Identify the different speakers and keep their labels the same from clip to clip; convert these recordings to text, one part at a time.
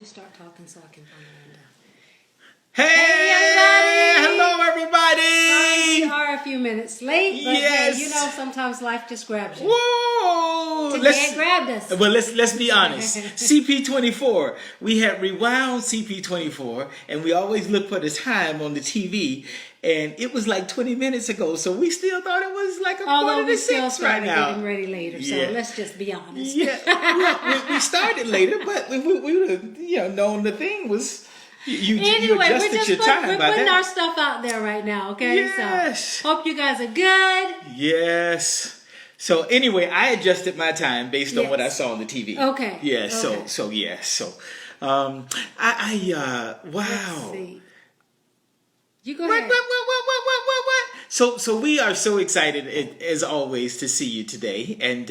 Speaker 1: Start talking so I can find Amanda.
Speaker 2: Hey, hello
Speaker 1: We
Speaker 2: everybody.
Speaker 1: are a few minutes late, but
Speaker 2: Yes.
Speaker 1: hey, you know sometimes life just grabs you.
Speaker 2: Whoa!
Speaker 1: Today it grabbed us.
Speaker 2: Well, let's be honest. CP24. We had rewound CP24, and we always look for the time on the TV, and it was like 20 minutes ago. So we still thought it was like a
Speaker 1: Although
Speaker 2: quarter
Speaker 1: we
Speaker 2: to
Speaker 1: still
Speaker 2: 6 right
Speaker 1: started
Speaker 2: now.
Speaker 1: getting ready later, so
Speaker 2: Yeah.
Speaker 1: let's just be honest.
Speaker 2: Yeah, we started later, but we would have known the thing was. You
Speaker 1: Anyway,
Speaker 2: adjusted your time
Speaker 1: we're
Speaker 2: by
Speaker 1: putting
Speaker 2: that.
Speaker 1: our stuff out there right now, okay?
Speaker 2: Yes.
Speaker 1: So hope you guys are good.
Speaker 2: Yes. So anyway, I adjusted my time based on what I
Speaker 1: Yes.
Speaker 2: saw on the TV.
Speaker 1: Okay.
Speaker 2: Yeah.
Speaker 1: Okay.
Speaker 2: Wow.
Speaker 1: Let's see. You go
Speaker 2: What?
Speaker 1: ahead.
Speaker 2: So we are so excited as always to see you today, and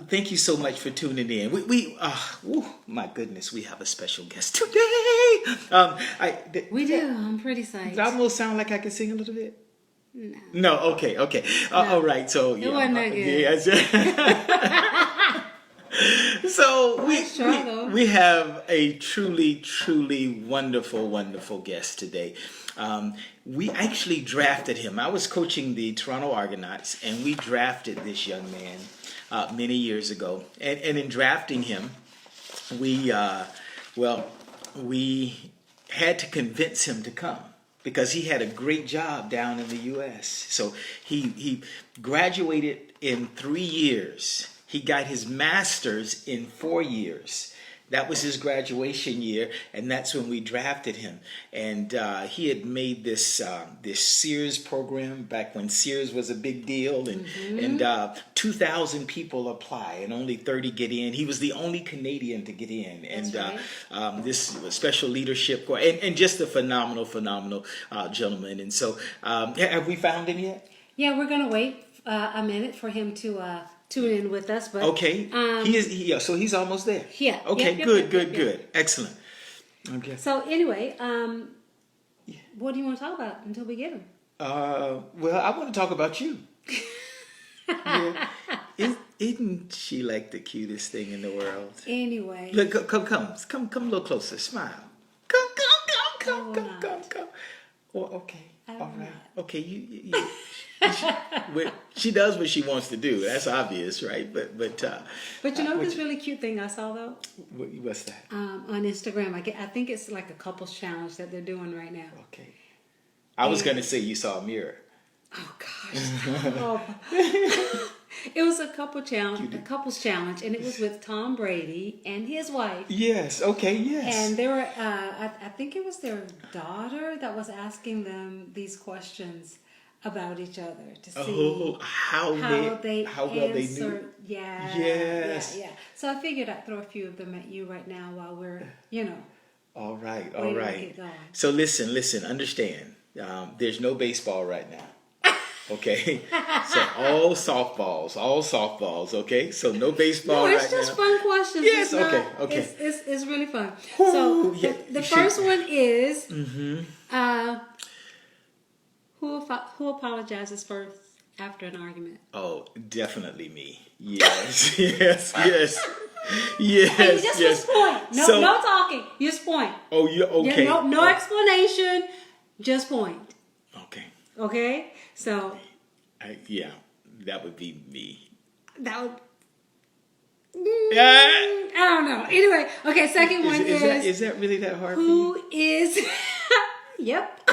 Speaker 2: thank you so much for tuning in. My goodness, we have a special guest today.
Speaker 1: We do. I'm pretty psyched.
Speaker 2: Does that almost sound like I can sing a little bit?
Speaker 1: No.
Speaker 2: No, okay. All right, so yeah,
Speaker 1: It wasn't that good.
Speaker 2: Yes. So we have a truly wonderful guest today. We actually drafted him. I was coaching the Toronto Argonauts, and we drafted this young man many years ago. And in drafting him, we had to convince him to come, because he had a great job down in the U.S. So he graduated in 3 years. He got his master's in 4 years. That was his graduation year, and that's when we drafted him. And he had made this Sears program back when Sears was a big deal, and 2,000 people apply and only 30 get in. He was the only Canadian to get in, and this special leadership and just a phenomenal gentleman. And so, have we found him yet?
Speaker 1: Yeah, we're gonna wait a minute for him to tune in with us. But
Speaker 2: Okay, so he's almost there.
Speaker 1: Yeah.
Speaker 2: Okay.
Speaker 1: Yep.
Speaker 2: Good. Excellent. Okay.
Speaker 1: So anyway, what do you want to talk about until we get him?
Speaker 2: Well, I want to talk about you. Yeah. Isn't she like the cutest thing in the world?
Speaker 1: Anyway.
Speaker 2: Look, come a little closer. Smile. Come. Oh, okay. All right. Okay, she does what she wants to do. That's obvious, right? But
Speaker 1: you know this really cute thing I saw though?
Speaker 2: What's that?
Speaker 1: On Instagram, I think it's like a couples challenge that they're doing right now.
Speaker 2: Okay. I was going to say you saw a mirror.
Speaker 1: Oh gosh. It was a couples challenge, and it was with Tom Brady and his wife.
Speaker 2: Yes. Okay. Yes.
Speaker 1: And they were, I think it was their daughter that was asking them these questions about each other to see
Speaker 2: how well they knew.
Speaker 1: Yeah.
Speaker 2: Yes.
Speaker 1: Yeah. So I figured I'd throw a few of them at you right now while we're,
Speaker 2: All right.
Speaker 1: waiting to get going.
Speaker 2: So listen. Understand. There's no baseball right now. Okay, so all softballs. Okay, so no baseball right now.
Speaker 1: No, it's just fun questions.
Speaker 2: Yes, okay.
Speaker 1: It's really fun.
Speaker 2: Ooh,
Speaker 1: So
Speaker 2: yeah,
Speaker 1: the first one is who apologizes first after an argument?
Speaker 2: Oh, definitely me. Yes. Hey,
Speaker 1: just point. No talking. Just point.
Speaker 2: Oh, you okay?
Speaker 1: Yeah, no explanation. Just point.
Speaker 2: Okay.
Speaker 1: So.
Speaker 2: That would be me.
Speaker 1: That would. I don't know. Anyway, okay. Second one
Speaker 2: is that really that hard for you?
Speaker 1: Who is? Yep.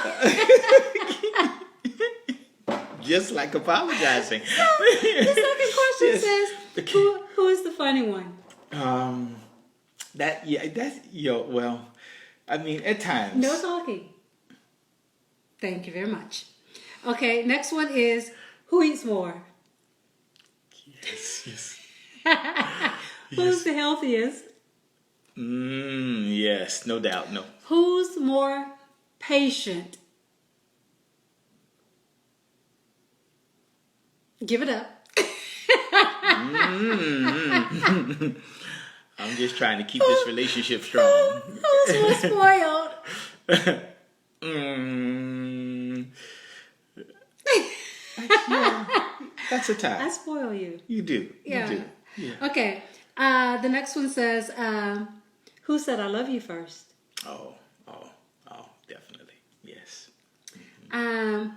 Speaker 2: Just like apologizing.
Speaker 1: So, the second question says, who is the funny one?
Speaker 2: Well, I mean, at times.
Speaker 1: No talking. Thank you very much. Okay, next one is, who eats more?
Speaker 2: Yes.
Speaker 1: Who's the healthiest?
Speaker 2: Yes, no doubt, no.
Speaker 1: Who's more patient? Give it up.
Speaker 2: I'm just trying to keep this relationship strong.
Speaker 1: Who's more spoiled?
Speaker 2: That's a tie.
Speaker 1: I spoil you.
Speaker 2: You do.
Speaker 1: Yeah.
Speaker 2: You do. Yeah.
Speaker 1: Okay. The next one says, Who said I love you first?
Speaker 2: Oh, definitely. Yes.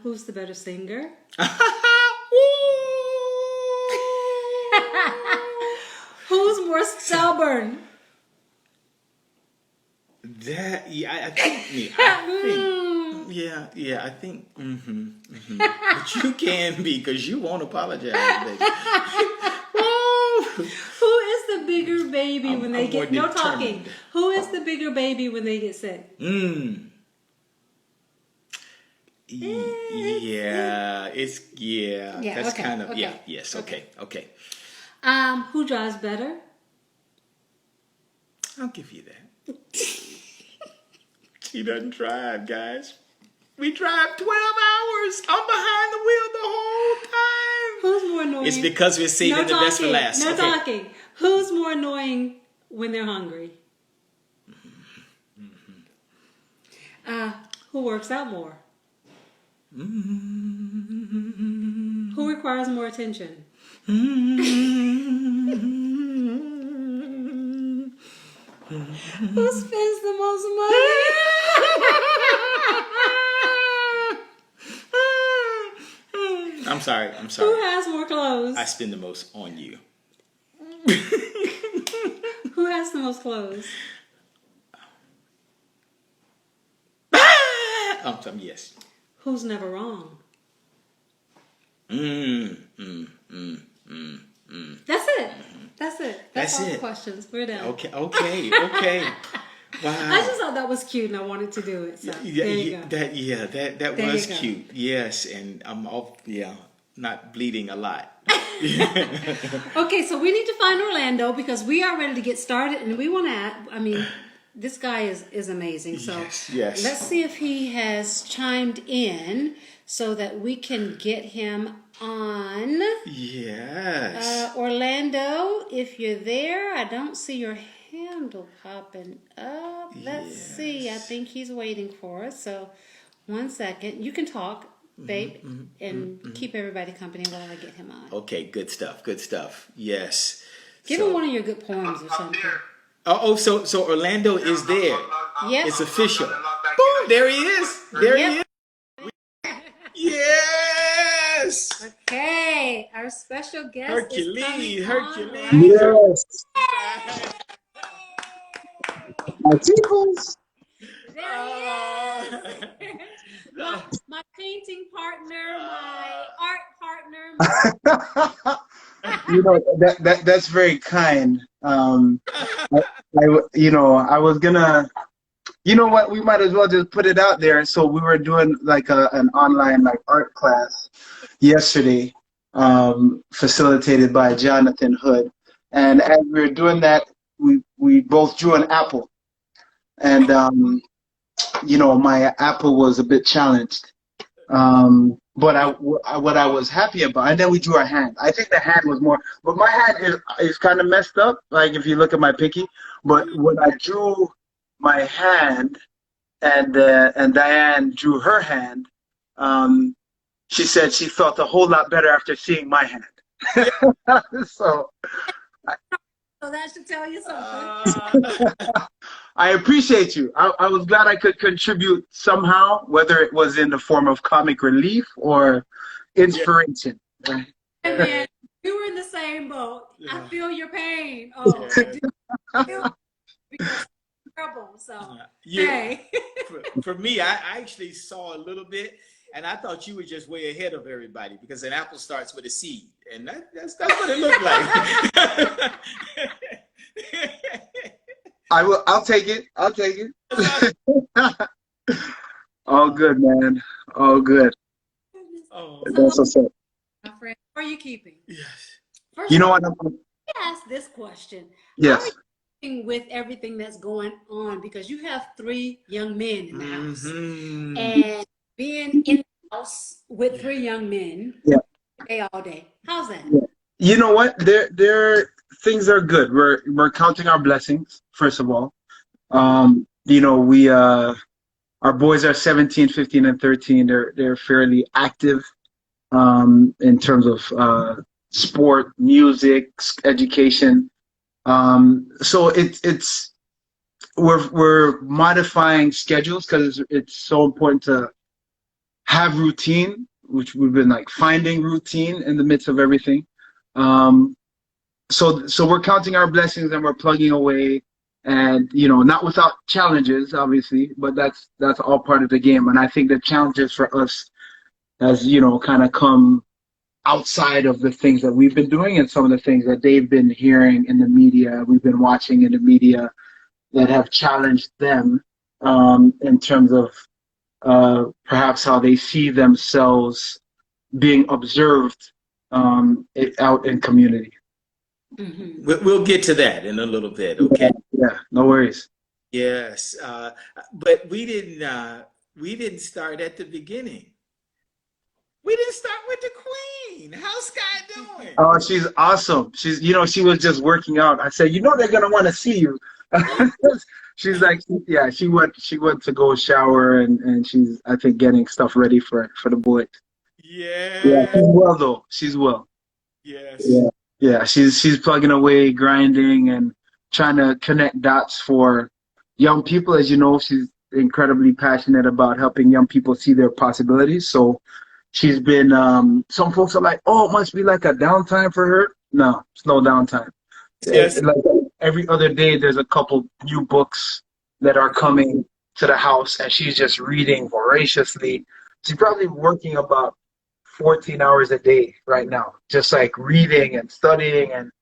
Speaker 1: Who's the better singer? Who's more stubborn?
Speaker 2: That, yeah, I think, But you can be, because you won't apologize, baby.
Speaker 1: Who is the bigger baby when they get no talking? Who is the bigger baby when they get sick?
Speaker 2: That's
Speaker 1: okay,
Speaker 2: kind of
Speaker 1: okay,
Speaker 2: yes, okay.
Speaker 1: Who drives better?
Speaker 2: I'll give you that. She doesn't drive, guys. We drive 12 hours. I'm behind the wheel the whole time.
Speaker 1: Who's more annoying?
Speaker 2: It's because we're saving the best for last.
Speaker 1: No talking. Who's more annoying when they're hungry? Who works out more? Who requires more attention? Who spends the most money?
Speaker 2: I'm sorry.
Speaker 1: Who has more clothes?
Speaker 2: I spend the most on you.
Speaker 1: Who has the most clothes?
Speaker 2: Yes.
Speaker 1: Who's never wrong? That's it. That's all the questions. We're done.
Speaker 2: Okay. Wow.
Speaker 1: I just thought that was cute and I wanted to do it. So there you go.
Speaker 2: That was cute. Yes, and I'm not bleeding a lot.
Speaker 1: Okay, so we need to find Orlando because we are ready to get started and we want to this guy is amazing. So
Speaker 2: yes.
Speaker 1: Let's see if he has chimed in so that we can get him on.
Speaker 2: Yes.
Speaker 1: Orlando, if you're there, I don't see your handle popping up. Let's see. I think he's waiting for us. So 1 second. You can talk, babe, and keep everybody company while I get him on.
Speaker 2: Okay, good stuff. Yes.
Speaker 1: Give him one of your good poems or something.
Speaker 2: So Orlando is there.
Speaker 1: Yep.
Speaker 2: It's official. Boom, there he is. There he is. Yes.
Speaker 1: Okay, our special guest
Speaker 2: Hercules.
Speaker 3: Yes. My tickles.
Speaker 1: There he is. my painting partner, my art partner.
Speaker 3: That's very kind. I was gonna. You know what? We might as well just put it out there. So we were doing like an online art class yesterday, facilitated by Jonathan Hood. And as we were doing that, we both drew an apple, and my apple was a bit challenged. But what I was happy about, and then we drew a hand. I think the hand was more, but my hand is kind of messed up. Like if you look at my pinky, but when I drew my hand, and Diane drew her hand, she said she felt a whole lot better after seeing my hand. So
Speaker 1: that should tell you something.
Speaker 3: I appreciate you. I was glad I could contribute somehow, whether it was in the form of comic relief or inspiration.
Speaker 1: Hey man, you were in the same boat. I feel your pain. Oh, I do. Because trouble. So hey.
Speaker 2: For me, I actually saw a little bit, and I thought you were just way ahead of everybody because an apple starts with a seed, and that's what it looked like.
Speaker 3: I'll take it. All good, man. All good. That's what's up.
Speaker 1: My friend, who are you keeping?
Speaker 2: Yes.
Speaker 3: First you know what?
Speaker 1: Let me ask this question.
Speaker 3: Yes.
Speaker 1: With everything that's going on, because you have 3 young men in the house, and being in the house with 3 young men, all day. How's that?
Speaker 3: Yeah. You know what? There things are good. We're counting our blessings. First of all, we our boys are 17, 15, and 13. They're fairly active in terms of sport, music, education. So it's we're modifying schedules because it's so important to have routine, which we've been like finding routine in the midst of everything. Um, so we're counting our blessings and we're plugging away, and not without challenges, obviously, but that's all part of the game. And I think the challenges for us has kind of come outside of the things that we've been doing and some of the things that they've been hearing in the media, we've been watching in the media that have challenged them in terms of perhaps how they see themselves being observed out in community.
Speaker 1: Mm-hmm.
Speaker 2: We'll get to that in a little bit, okay?
Speaker 3: Yeah, no worries.
Speaker 2: Yes, but we didn't start at the beginning. We didn't start with the Queen. How's Skye doing?
Speaker 3: Oh, she's awesome. She's, she was just working out. I said, they're gonna want to see you. She's like, yeah, she went to go shower and she's, I think, getting stuff ready for the boys.
Speaker 2: Yeah.
Speaker 3: Yeah, she's well though. She's well.
Speaker 2: Yes.
Speaker 3: Yeah. Yeah, she's plugging away, grinding, and trying to connect dots for young people. As you know, she's incredibly passionate about helping young people see their possibilities. So she's been, some folks are like, oh, it must be like a downtime for her. No, it's no downtime.
Speaker 2: Yes.
Speaker 3: Like every other day, there's a couple new books that are coming to the house, and she's just reading voraciously. She's probably working about 14 hours a day right now, just like reading and studying and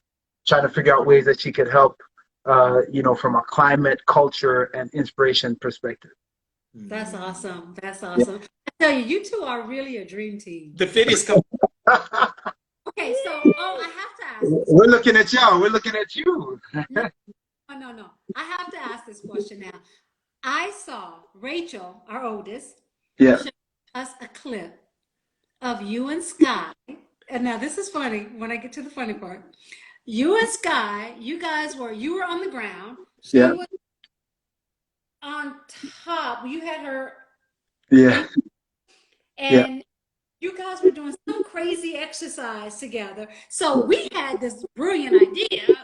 Speaker 3: trying to figure out ways that she could help, from a climate, culture, and inspiration perspective.
Speaker 1: That's awesome. That's awesome. Yeah. I tell you, you two are really a dream team.
Speaker 2: The fittest couple.
Speaker 1: Okay, so I have to ask.
Speaker 3: We're looking at y'all. We're looking at you.
Speaker 1: No. I have to ask this question now. I saw Rachel, our oldest, show us a clip of you and Skye. And now this is funny when I get to the funny part. You and Skye, you were on the ground. She was on top. You had her.
Speaker 3: Yeah.
Speaker 1: And you guys were doing some crazy exercise together. So we had this brilliant idea.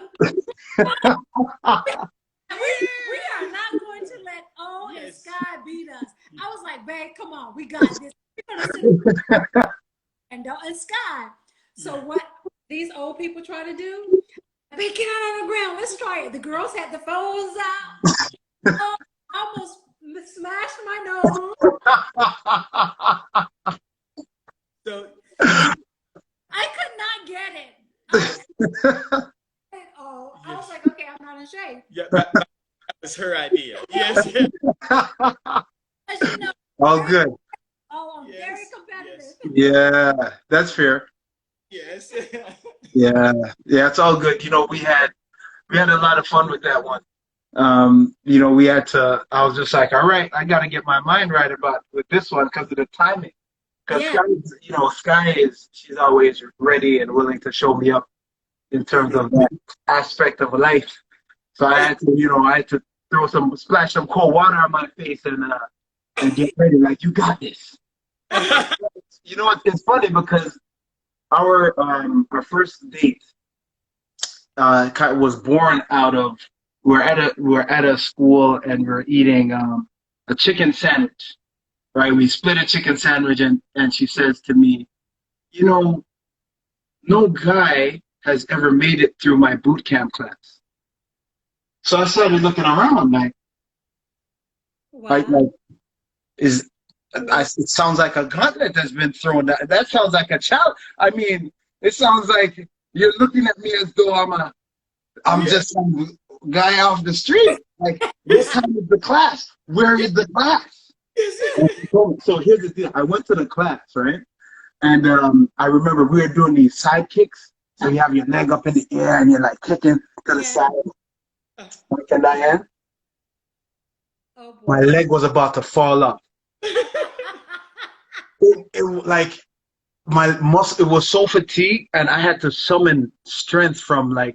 Speaker 1: We are not going to let O and Skye beat us. I was like, babe, come on, we got this. And Skye. So what these old people try to do? They get out on the ground. Let's try it. The girls had the phones out. Almost smashed my nose.
Speaker 2: So
Speaker 1: I could not get it. I was like, okay, I'm not ashamed.
Speaker 2: Yeah, that was her idea. Yes.
Speaker 3: All good.
Speaker 1: Oh, I'm very competitive.
Speaker 3: Yeah, that's fair.
Speaker 2: Yes.
Speaker 3: Yeah, it's all good. We had a lot of fun with that one. We had to. I was just like, all right, I got to get my mind right with this one because of the timing. Because Skye she's always ready and willing to show me up in terms of that aspect of life. So I had to splash some cold water on my face and get ready. Like, you got this. It's funny because our first date was born out of we're at a school and we're eating a chicken sandwich. Right, we split a chicken sandwich, and she says to me, no guy has ever made it through my boot camp class. So I started looking around like, wow. It sounds like a gauntlet that's been thrown. That sounds like a challenge. I mean, it sounds like you're looking at me as though I'm just some guy off the street. Like, what time is the class? Where is the class? So here's the deal. I went to the class, right? And I remember we were doing these side kicks. So you have your leg up in the air and you're like kicking to the side. And Diane, my leg was about to fall off. Like my muscle, it was so fatigued, and I had to summon strength from my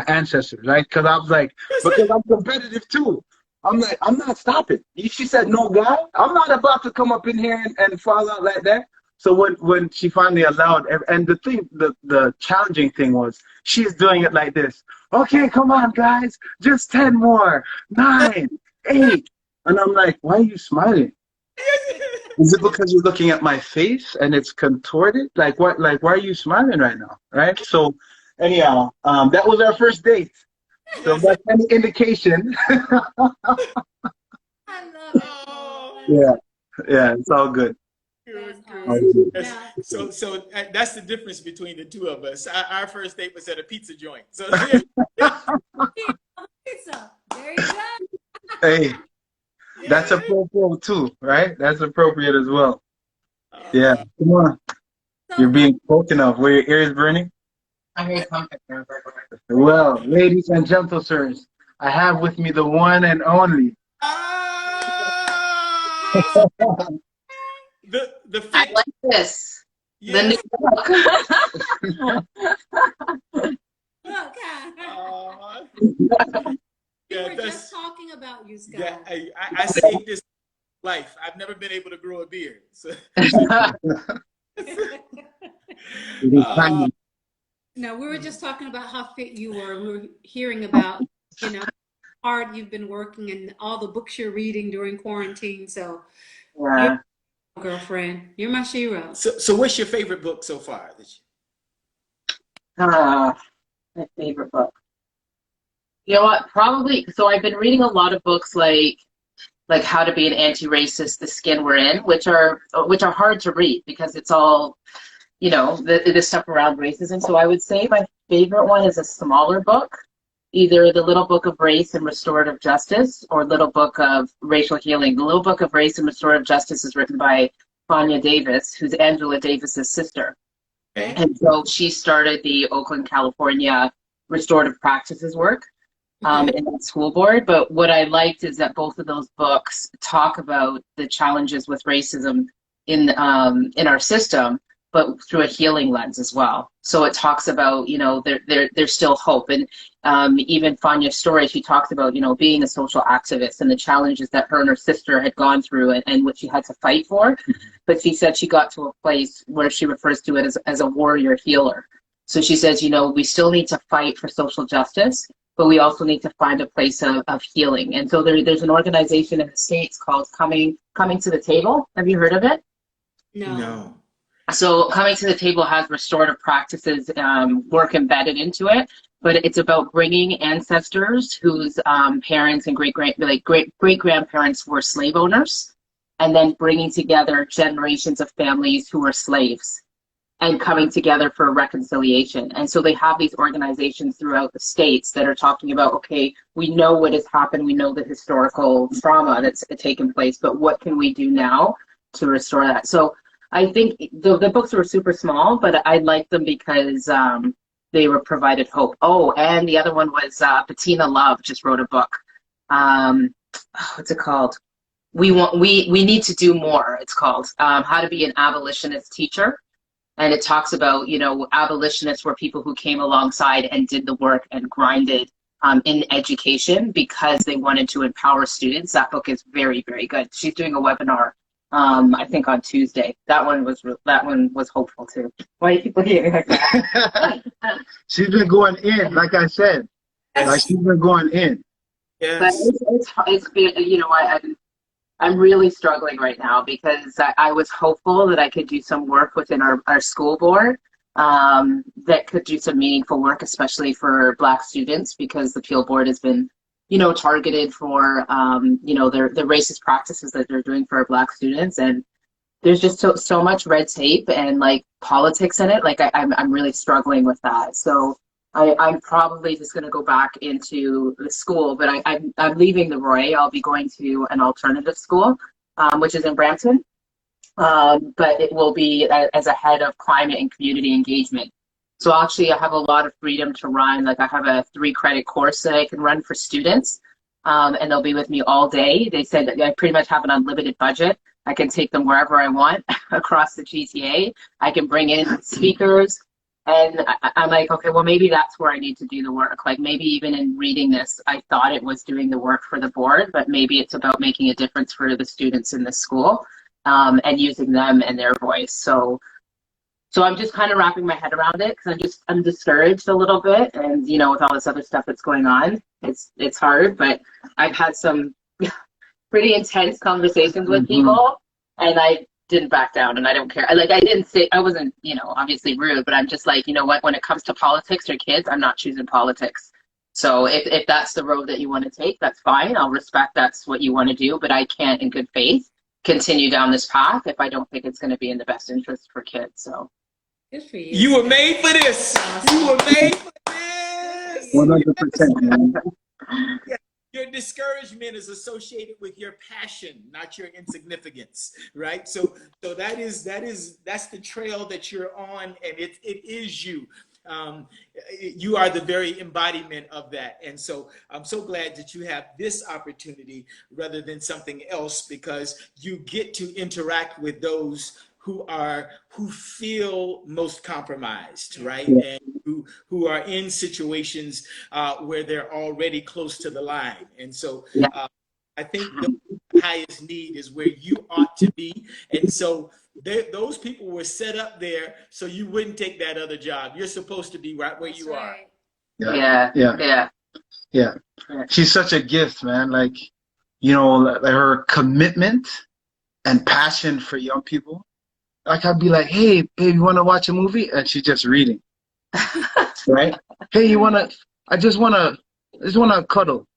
Speaker 3: ancestors, right? Because I was like, because I'm competitive too. I'm like, I'm not stopping. She said, no, guy, I'm not about to come up in here and fall out like that. So when she finally allowed, and the challenging thing was she's doing it like this. Okay, come on, guys, just 10 more, 9, 8, and I'm like, why are you smiling? Is it because you're looking at my face and it's contorted? Like what? Like why are you smiling right now? Right? So anyhow, that was our first date. So if
Speaker 2: Yes.
Speaker 3: that's any indication.
Speaker 1: I love it.
Speaker 2: Oh,
Speaker 3: Yeah, yeah, it's all good.
Speaker 2: good,
Speaker 1: That's
Speaker 2: good.
Speaker 3: All
Speaker 1: awesome.
Speaker 3: good.
Speaker 2: Yes.
Speaker 1: Now,
Speaker 2: So that's the difference between the two of us. Our first date was at a pizza joint. So
Speaker 1: here, pizza. There you go.
Speaker 3: Hey, that's
Speaker 2: yeah.
Speaker 3: appropriate too, right? That's appropriate as well. Yeah,
Speaker 2: Uh,
Speaker 3: come on. You're
Speaker 1: So,
Speaker 3: being spoken of. Were your ears burning?
Speaker 4: I'm very comfortable.
Speaker 3: Well, ladies and gentle sirs, I have with me the one and only.
Speaker 2: ah, the
Speaker 4: I
Speaker 2: fit.
Speaker 4: like this. The
Speaker 2: Yes.
Speaker 4: new book.
Speaker 1: look,
Speaker 2: Uh,
Speaker 1: we
Speaker 2: yeah,
Speaker 1: were just talking about you, Skye.
Speaker 2: yeah. I saved this life. I've never been able to grow a beard. So, uh,
Speaker 1: No, we were just talking about how fit you were. We were hearing about, how hard you've been working and all the books you're reading during quarantine. So you're
Speaker 4: Yeah.
Speaker 1: my girlfriend. You're my shero.
Speaker 2: so what's your favorite book so far?
Speaker 4: My favorite book. You know what? Probably. So I've been reading a lot of books like How to Be an Anti-Racist, The Skin We're In, which are hard to read because it's all, the stuff around racism. So I would say my favorite one is a smaller book, either The Little Book of Race and Restorative Justice or Little Book of Racial Healing. The Little Book of Race and Restorative Justice is written by Fania Davis, who's Angela Davis's sister.
Speaker 2: Okay.
Speaker 4: And so she started the Oakland, California restorative practices work in the school board. But what I liked is that both of those books talk about the challenges with racism in our system, but through a healing lens as well. So it talks about, there's still hope. And even Fanya's story, she talks about, being a social activist and the challenges that her and her sister had gone through and what she had to fight for. But she said she got to a place where she refers to it as a warrior healer. So she says, we still need to fight for social justice, but we also need to find a place of healing. And so there's an organization in the States called Coming to the Table. Have you heard of it?
Speaker 2: No.
Speaker 4: So Coming to the Table has restorative practices work embedded into it, but it's about bringing ancestors whose parents and great grandparents were slave owners, and then bringing together generations of families who were slaves and coming together for a reconciliation. And so they have these organizations throughout the states that are talking about, okay, we know what has happened, we know the historical trauma that's taken place, but what can we do now to restore that? So I think the books were super small, but I liked them because they were provided hope. Oh, and the other one was Bettina Love just wrote a book. What's it called? We need to do more. It's called How to Be an Abolitionist Teacher. And it talks about, abolitionists were people who came alongside and did the work and grinded in education because they wanted to empower students. That book is very, very good. She's doing a webinar, I think on Tuesday. That one was hopeful too. Why do you keep looking at me like that?
Speaker 3: She's been going in, like I said. Like she's been going in.
Speaker 4: But
Speaker 2: Yes.
Speaker 4: it's been, I'm really struggling right now because I was hopeful that I could do some work within our school board that could do some meaningful work, especially for Black students, because the Peel Board has been, targeted for, the racist practices that they're doing for our Black students. And there's just so much red tape and like politics in it. Like I'm really struggling with that. So I'm probably just going to go back into the school, but I'm leaving the Roy. I'll be going to an alternative school, which is in Brampton, but it will be as a head of climate and community engagement. So actually, I have a lot of freedom to run. Like I have a 3-credit course that I can run for students, and they'll be with me all day. They said that I pretty much have an unlimited budget. I can take them wherever I want across the GTA. I can bring in speakers. And I'm like, okay, well, maybe that's where I need to do the work. Like maybe even in reading this, I thought it was doing the work for the board, but maybe it's about making a difference for the students in the school. and using them and their voice. So I'm just kind of wrapping my head around it because I'm discouraged a little bit, and with all this other stuff that's going on, it's hard. But I've had some pretty intense conversations with people, and I didn't back down, and I don't care. I didn't say, I wasn't obviously rude, but I'm just like, you know what? When it comes to politics or kids, I'm not choosing politics. So if that's the road that you want to take, that's fine. I'll respect that's what you want to do, but I can't, in good faith, continue down this path if I don't think it's going to be in the best interest for kids. So.
Speaker 1: Good for you.
Speaker 2: You were made for this. You were made for this.
Speaker 3: 100%, man.
Speaker 2: Yeah. Your discouragement is associated with your passion, not your insignificance, right? So that's the trail that you're on, and it is you. You are the very embodiment of that. And so I'm so glad that you have this opportunity rather than something else, because you get to interact with those who feel most compromised, right?
Speaker 3: Yeah.
Speaker 2: And who are in situations where they're already close to the line. And so I think the highest need is where you ought to be. And so those people were set up there so you wouldn't take that other job. You're supposed to be right where you are.
Speaker 4: Yeah.
Speaker 3: She's such a gift, man. Like, her commitment and passion for young people. Like, I'd be like, hey, babe, you want to watch a movie? And she's just reading. Right? Hey, I just want to cuddle.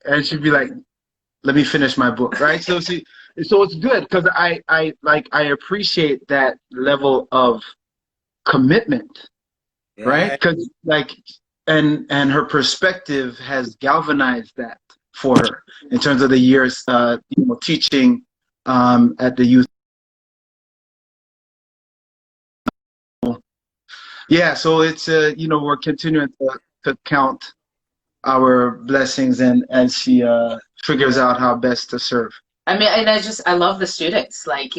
Speaker 3: And she'd be like, let me finish my book. Right? So it's good because I appreciate that level of commitment. Right? Because and her perspective has galvanized that for her in terms of the years, teaching at the youth. Yeah, so it's we're continuing to count our blessings, and as she figures out how best to serve.
Speaker 4: I mean, and I love the students. Like,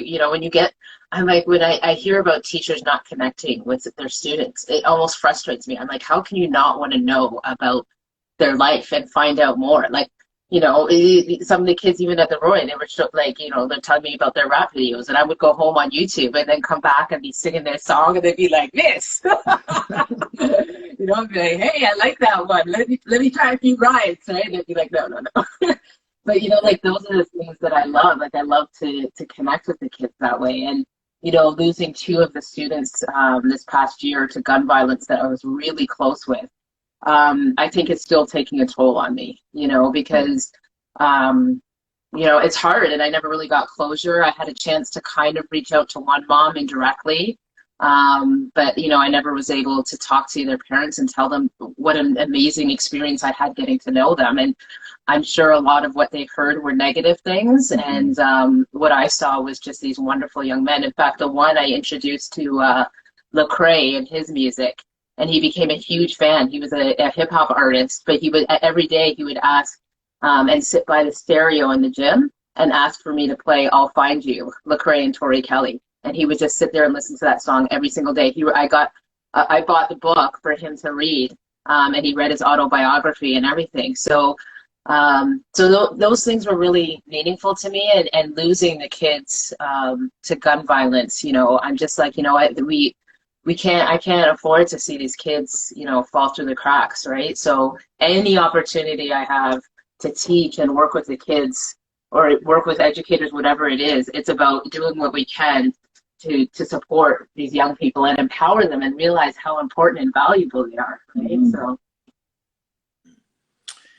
Speaker 4: I'm like, when I hear about teachers not connecting with their students, it almost frustrates me. I'm like, how can you not want to know about their life and find out more? Like, some of the kids, even at the Roy, they were like, they're telling me about their rap videos, and I would go home on YouTube and then come back and be singing their song, and they'd be like this, I'd be like, hey, I like that one. Let me try a few rhymes, right? And they'd be like, no. But like, those are the things that I love. Like, I love to connect with the kids that way. And losing two of the students this past year to gun violence that I was really close with. I think it's still taking a toll on me, because, it's hard, and I never really got closure. I had a chance to kind of reach out to one mom indirectly, but, I never was able to talk to their parents and tell them what an amazing experience I had getting to know them. And I'm sure a lot of what they heard were negative things, and what I saw was just these wonderful young men. In fact, the one I introduced to Lecrae and his music, and he became a huge fan. He was a hip hop artist, but he would every day he would ask and sit by the stereo in the gym and ask for me to play "I'll Find You," Lecrae and Tori Kelly, and he would just sit there and listen to that song every single day. I bought the book for him to read, and he read his autobiography and everything. So those things were really meaningful to me, and losing the kids to gun violence. I'm just like, I can't afford to see these kids, fall through the cracks, right? So any opportunity I have to teach and work with the kids or work with educators, whatever it is, it's about doing what we can to support these young people and empower them and realize how important and valuable they are, right? So.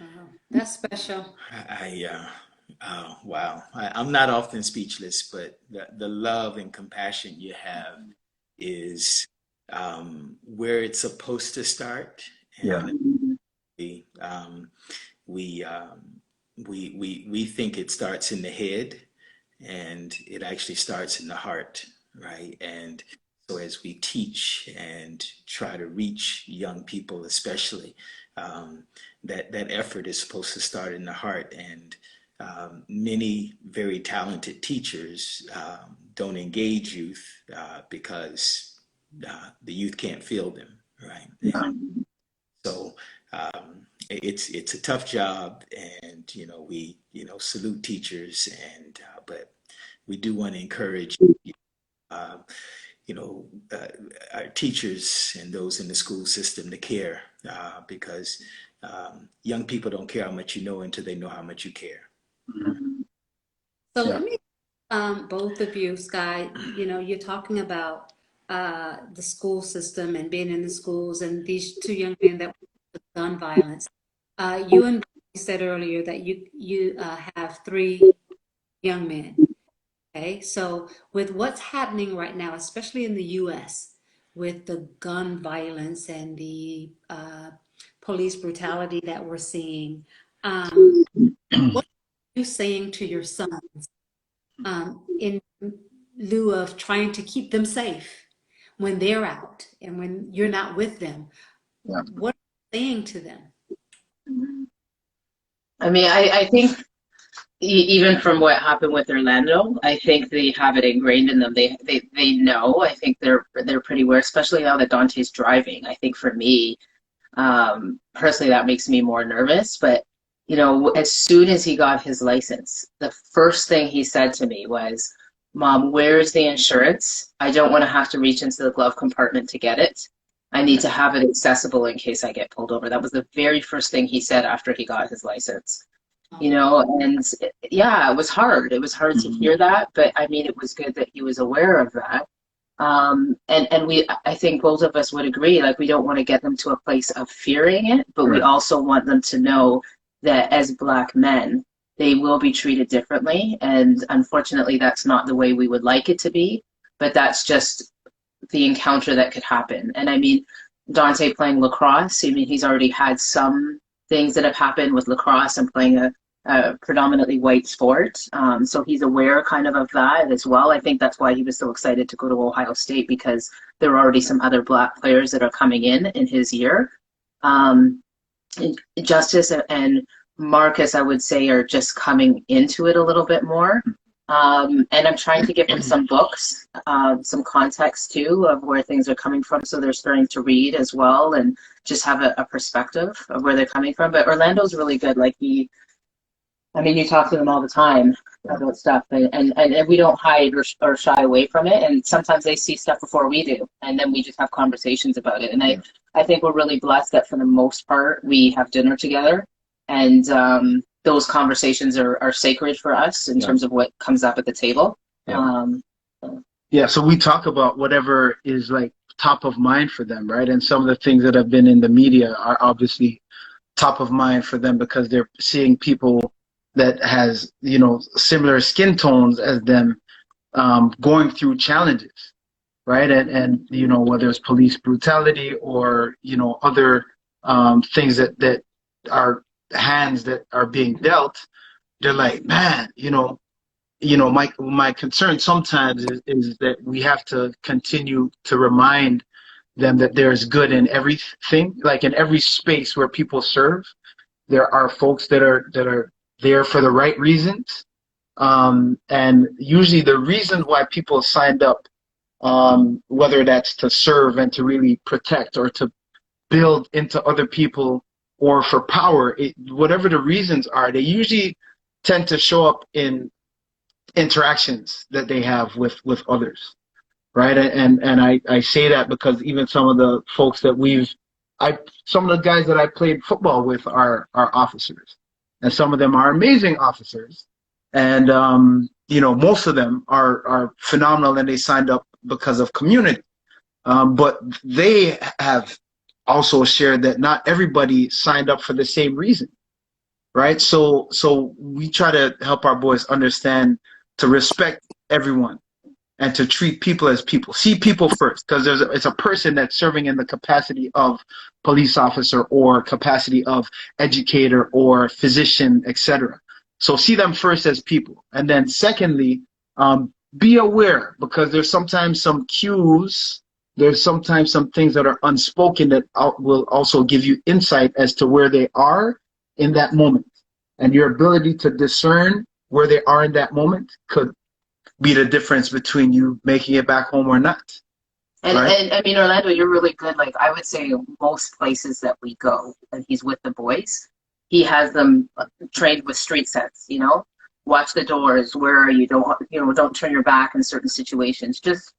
Speaker 1: Wow, that's special.
Speaker 2: Wow. I'm not often speechless, but the love and compassion you have is where it's supposed to start. And we think it starts in the head, and it actually starts in the heart, right? And so as we teach and try to reach young people, especially, that effort is supposed to start in the heart. And many very talented teachers don't engage youth because the youth can't feel them, right? And so it's a tough job, and we salute teachers, and but we do want to encourage, uh, our teachers and those in the school system to care, because young people don't care how much you know until they know how much you care.
Speaker 1: So
Speaker 3: Yeah.
Speaker 1: let me, both of you, Skye, you're talking about the school system and being in the schools, and these two young men that with gun violence. You and you said earlier that you have three young men. Okay, so with what's happening right now, especially in the U.S., with the gun violence and the police brutality that we're seeing, what are you saying to your sons in lieu of trying to keep them safe when they're out and when you're not with them?
Speaker 3: Yeah.
Speaker 1: What are you saying to them?
Speaker 4: I mean, I think even from what happened with Orlando, I think they have it ingrained in them. They know. I think they're pretty aware, especially now that Dante's driving. I think for me, personally, that makes me more nervous. But as soon as he got his license, the first thing he said to me was, "Mom, where's the insurance? I don't want to have to reach into the glove compartment to get it. I need to have it accessible in case I get pulled over." That was the very first thing he said after he got his license. And yeah, it was hard. It was hard to hear that, but I mean, it was good that he was aware of that. And I think both of us would agree, like, we don't want to get them to a place of fearing it, but we also want them to know that as Black men, they will be treated differently. And unfortunately, that's not the way we would like it to be, but that's just the encounter that could happen. And I mean, Dante playing lacrosse, I mean, he's already had some things that have happened with lacrosse and playing a predominantly white sport. So he's aware kind of that as well. I think that's why he was so excited to go to Ohio State, because there are already some other Black players that are coming in his year. Justice and Marcus, I would say, are just coming into it a little bit more. And I'm trying to give them some books, some context too of where things are coming from, so they're starting to read as well and just have a perspective of where they're coming from. But Orlando's really good. Like, you talk to them all the time about stuff, and we don't hide or shy away from it. And sometimes they see stuff before we do, and then we just have conversations about it. And I think we're really blessed that for the most part we have dinner together, and those conversations are sacred for us in terms of what comes up at the table.
Speaker 3: So we talk about whatever is like top of mind for them, right? And some of the things that have been in the media are obviously top of mind for them because they're seeing people that has, similar skin tones as them, going through challenges, right? And whether it's police brutality or, other things that are hands that are being dealt, they're like, man, my concern sometimes is that we have to continue to remind them that there's good in everything, like in every space where people serve. There are folks that are there for the right reasons. And usually the reason why people signed up, whether that's to serve and to really protect or to build into other people or for power, whatever the reasons are, they usually tend to show up in interactions that they have with others, right? And I say that because even some of the folks that some of the guys that I played football with are officers, and some of them are amazing officers, and most of them are phenomenal, and they signed up because of community, but they have also shared that not everybody signed up for the same reason, right? So we try to help our boys understand to respect everyone and to treat people as people. See people first, because it's a person that's serving in the capacity of police officer or capacity of educator or physician, etc. So see them first as people. And then secondly, be aware, because there's sometimes some cues, there's sometimes some things that are unspoken that will also give you insight as to where they are in that moment. And your ability to discern where they are in that moment could be the difference between you making it back home or not.
Speaker 4: And,
Speaker 3: right?
Speaker 4: and I mean, Orlando, you're really good. Like, I would say most places that we go and he's with the boys, he has them trained with street sense, watch the doors, where are you, don't turn your back in certain situations. Just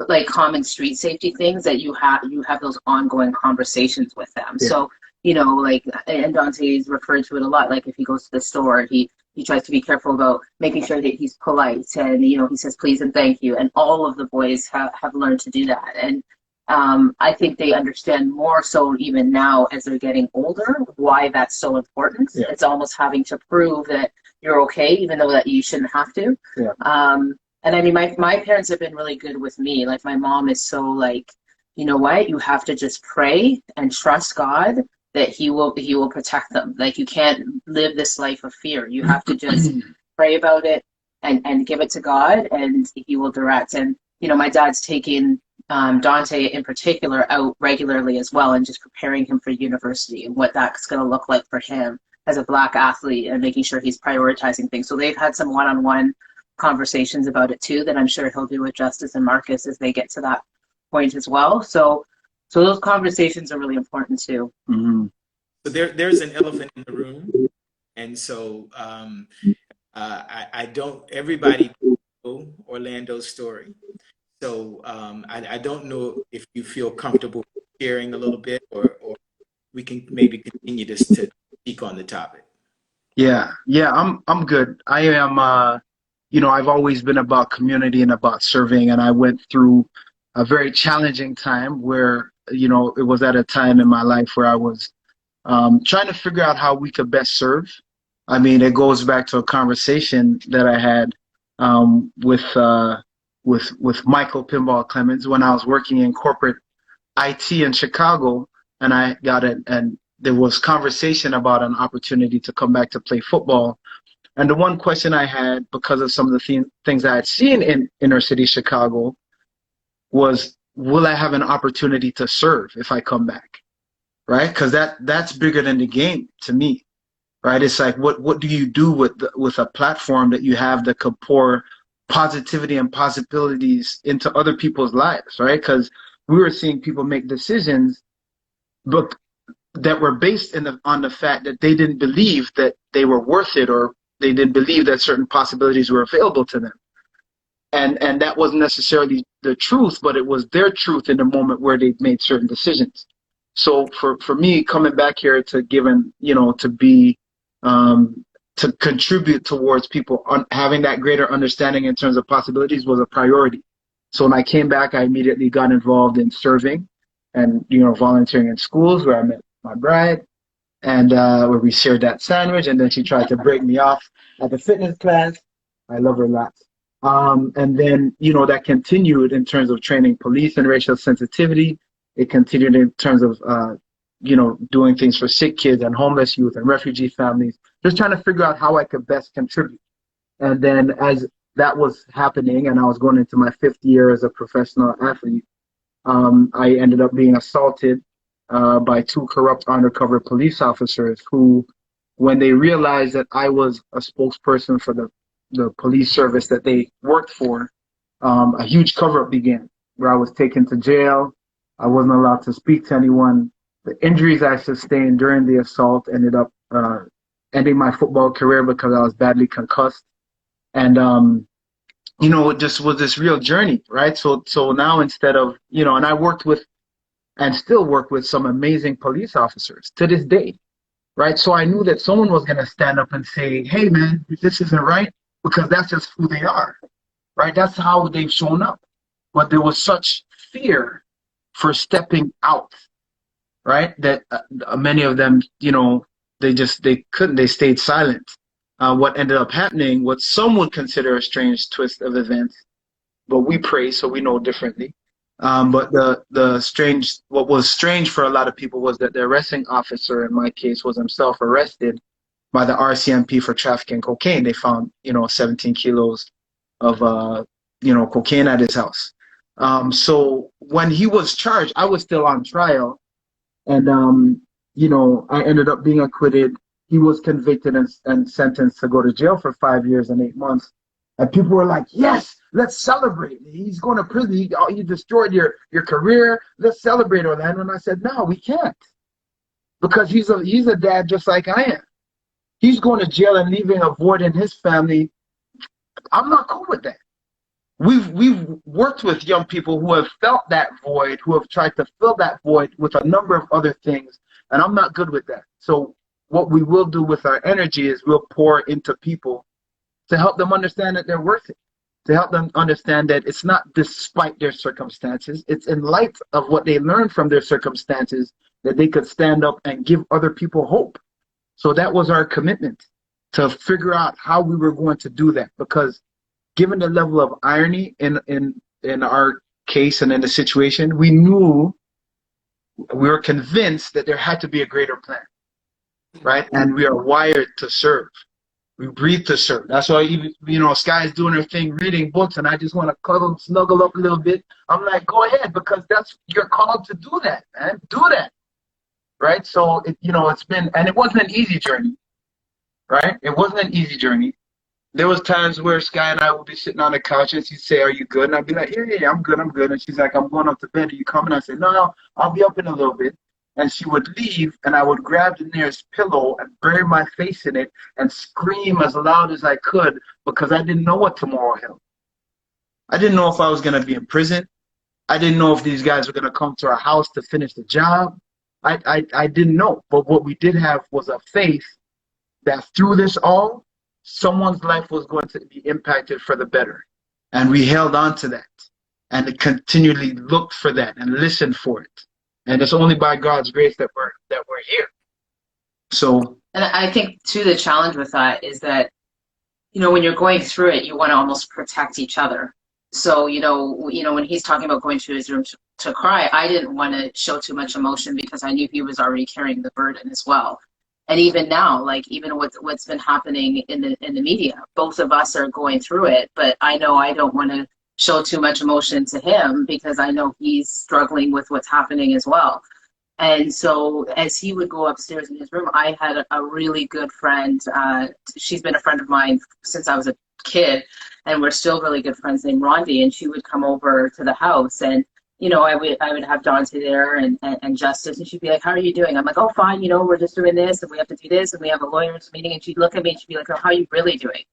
Speaker 4: like common street safety things that you have those ongoing conversations with them.
Speaker 3: Yeah.
Speaker 4: So, like, and Dante's referred to it a lot, like if he goes to the store, he tries to be careful about making sure that he's polite, and he says please and thank you, and all of the boys have learned to do that. And I think they understand more so even now as they're getting older why that's so important.
Speaker 3: Yeah.
Speaker 4: It's almost having to prove that you're okay, even though that you shouldn't have to.
Speaker 3: Yeah.
Speaker 4: And I mean, my parents have been really good with me. Like, my mom is so like, you know what, you have to just pray and trust God that he will protect them. Like, you can't live this life of fear. You have to just pray about it and give it to God, and he will direct. And, my dad's taking Dante in particular out regularly as well, and just preparing him for university and what that's going to look like for him as a Black athlete, and making sure he's prioritizing things. So they've had some one-on-one conversations about it too, that I'm sure he'll do with Justice and Marcus as they get to that point as well. So those conversations are really important too.
Speaker 3: Mm-hmm.
Speaker 2: So there's an elephant in the room, and so I don't. Everybody know Orlando's story, so I don't know if you feel comfortable sharing a little bit, or we can maybe continue to speak on the topic.
Speaker 3: Yeah, I'm good. I am. I've always been about community and about serving, and I went through a very challenging time where, it was at a time in my life where I was trying to figure out how we could best serve. I mean, it goes back to a conversation that I had with Michael Pinball Clemens when I was working in corporate IT in Chicago, and I got it, and there was conversation about an opportunity to come back to play football. And the one question I had, because of some of the things I had seen in inner city Chicago, was, will I have an opportunity to serve if I come back? Right? Because that's bigger than the game to me. Right? It's like, what do you do with a platform that you have that could pour positivity and possibilities into other people's lives? Right? Because we were seeing people make decisions, but that were based on the fact that they didn't believe that they were worth it, or they didn't believe that certain possibilities were available to them. And that wasn't necessarily the truth, but it was their truth in the moment where they made certain decisions. So for me, coming back here to to contribute towards people having that greater understanding in terms of possibilities was a priority. So when I came back, I immediately got involved in serving and, volunteering in schools where I met my bride, and where we shared that sandwich, and then she tried to break me off at the fitness class. I love her lots. And then, that continued in terms of training police and racial sensitivity. It continued in terms of, doing things for sick kids and homeless youth and refugee families, just trying to figure out how I could best contribute. And then as that was happening, and I was going into my 5th year as a professional athlete, I ended up being assaulted by 2 corrupt undercover police officers who, when they realized that I was a spokesperson for the police service that they worked for, a huge cover-up began, where I was taken to jail. I wasn't allowed to speak to anyone. The injuries I sustained during the assault ended up ending my football career because I was badly concussed. And, it just was this real journey, right? So now, instead of, and I worked with and still work with some amazing police officers to this day, right? So I knew that someone was going to stand up and say, hey, man, this isn't right, because that's just who they are, right? That's how they've shown up. But there was such fear for stepping out, right, that many of them, they couldn't, they stayed silent. What ended up happening, what some would consider a strange twist of events, but we pray, so we know differently. But what was strange for a lot of people was that the arresting officer in my case was himself arrested by the RCMP for trafficking cocaine. They found, 17 kilos of, cocaine at his house. So when he was charged, I was still on trial, and, I ended up being acquitted. He was convicted and sentenced to go to jail for 5 years and 8 months. And people were like, yes, let's celebrate. He's going to prison. You destroyed your career. Let's celebrate, Orlando. And I said, no, we can't. Because he's a dad just like I am. He's going to jail and leaving a void in his family. I'm not cool with that. We've worked with young people who have felt that void, who have tried to fill that void with a number of other things, and I'm not good with that. So what we will do with our energy is we'll pour into people to help them understand that they're worth it, to help them understand that it's not despite their circumstances, it's in light of what they learned from their circumstances that they could stand up and give other people hope. So that was our commitment, to figure out how we were going to do that, because given the level of irony in our case and in the situation, we were convinced that there had to be a greater plan, right? And we are wired to serve. We breathe to serve. That's why even, Skye's doing her thing, reading books, and I just want to cuddle, snuggle up a little bit. I'm like, go ahead, because you're called to do that, man. Do that, right? So it's been, and it wasn't an easy journey, right? It wasn't an easy journey. There was times where Skye and I would be sitting on the couch and she'd say, "Are you good?" And I'd be like, yeah, I'm good. And she's like, "I'm going up to bed. Are you coming?" I said, No, I'll be up in a little bit. And she would leave, and I would grab the nearest pillow and bury my face in it and scream as loud as I could, because I didn't know what tomorrow held. I didn't know if I was going to be in prison. I didn't know if these guys were going to come to our house to finish the job. I didn't know. But what we did have was a faith that through this all, someone's life was going to be impacted for the better. And we held on to that and continually looked for that and listened for it. And it's only by God's grace that we're here. So,
Speaker 4: and I think too, the challenge with that is that, when you're going through it, you want to almost protect each other. So, when he's talking about going to his room to cry, I didn't want to show too much emotion because I knew he was already carrying the burden as well. And even now, like even what's been happening in the media, both of us are going through it. But I know I don't want to show too much emotion to him because I know he's struggling with what's happening as well. And so as he would go upstairs in his room, I had a really good friend. She's been a friend of mine since I was a kid, and we're still really good friends, named Rondi. And she would come over to the house, and I would have Dante there and Justice, and she'd be like, "How are you doing?" I'm like, "Oh, fine. We're just doing this, and we have to do this, and we have a lawyer's meeting." And she'd look at me and she'd be like, "Oh, how are you really doing?"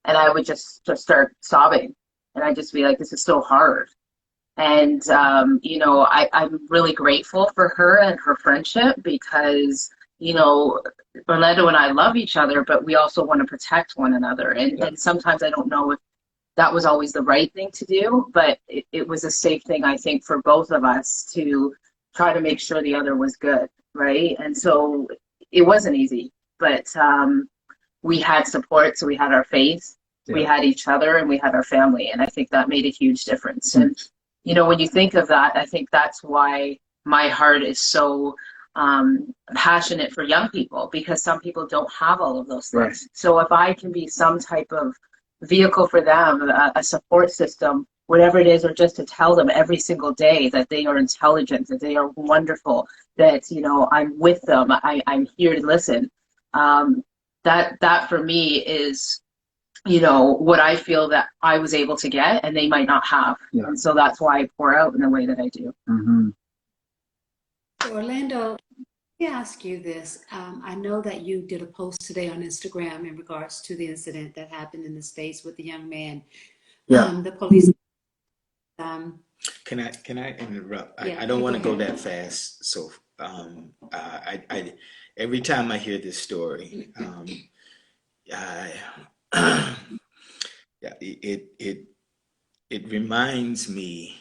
Speaker 4: And I would just start sobbing, and I'd just be like, "This is so hard." And I'm really grateful for her and her friendship because Orlando and I love each other, but we also want to protect one another. And sometimes I don't know if that was always the right thing to do, but it was a safe thing, I think, for both of us to try to make sure the other was good, right? And so it wasn't easy, but we had support, so we had our faith, we had each other, and we had our family, and I think that made a huge difference. And when you think of that, I think that's why my heart is so passionate for young people, because some people don't have all of those things. Right. So if I can be some type of vehicle for them, a support system, whatever it is, or just to tell them every single day that they are intelligent, that they are wonderful, that I'm with them, I'm here to listen. That for me is what I feel that I was able to get and they might not have. Yeah. And so that's why I pour out in the way that I do.
Speaker 3: Mm-hmm.
Speaker 1: Orlando, let me ask you this. I know that you did a post today on Instagram in regards to the incident that happened in the States with the young man.
Speaker 3: Yeah.
Speaker 1: The police.
Speaker 2: Can I interrupt?
Speaker 1: Yeah,
Speaker 2: I don't want to go that fast. So I every time I hear this story, it reminds me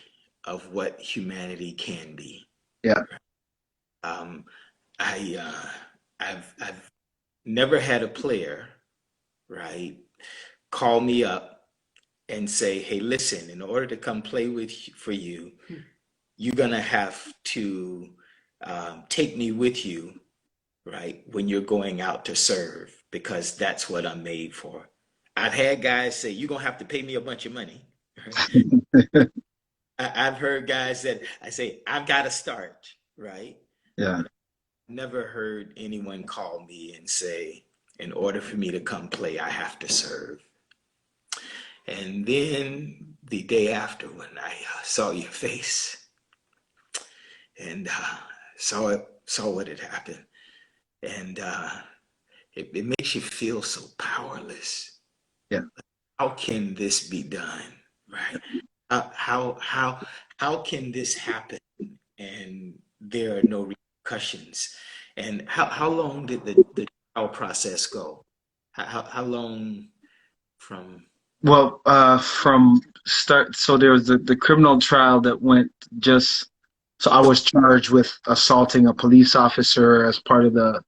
Speaker 2: of what humanity can be.
Speaker 3: Yeah.
Speaker 2: I've never had a player, right, call me up and say, "Hey, listen, in order to come play for you, you're gonna have to take me with you, right, when you're going out to serve, because that's what I'm made for." I've had guys say, "You're gonna have to pay me a bunch of money." Right? I've heard guys that I say, "I've got to start," right?
Speaker 3: Yeah.
Speaker 2: Never heard anyone call me and say, "In order for me to come play, I have to serve." And then the day after, when I saw your face and saw what had happened, and it makes you feel so powerless.
Speaker 3: Yeah.
Speaker 2: How can this be done? Right? How can this happen and there are no repercussions? And how long did the trial process go? How long from?
Speaker 3: Well, from start, so there was the criminal trial that went just, so I was charged with assaulting a police officer as part of the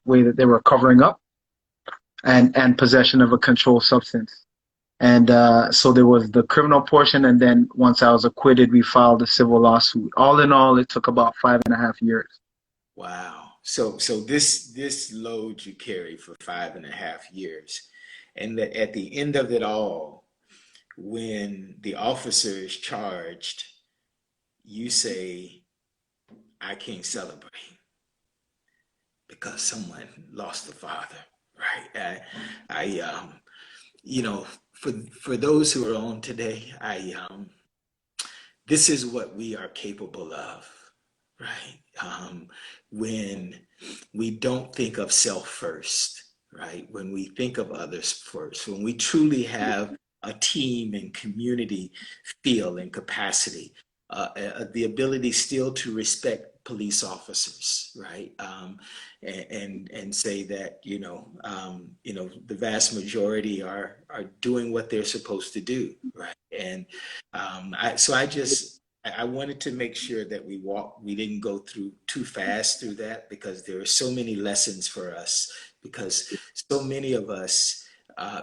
Speaker 3: way that they were covering up, and possession of a controlled substance. And so there was the criminal portion, and then once I was acquitted, we filed a civil lawsuit. All in all, it took about 5.5 years.
Speaker 2: Wow. So this load you carry for 5.5 years, and that at the end of it all, when the officer is charged, you say, I can't celebrate because someone lost a father, right? You know, for those who are on today, this is what we are capable of, right? When we don't think of self first, right? When we think of others first, when we truly have a team and community feel and capacity, the ability still to respect police officers, right? And say that the vast majority are doing what they're supposed to do, right? And I wanted to make sure that we didn't go through too fast through that, because there are so many lessons for us, because so many of us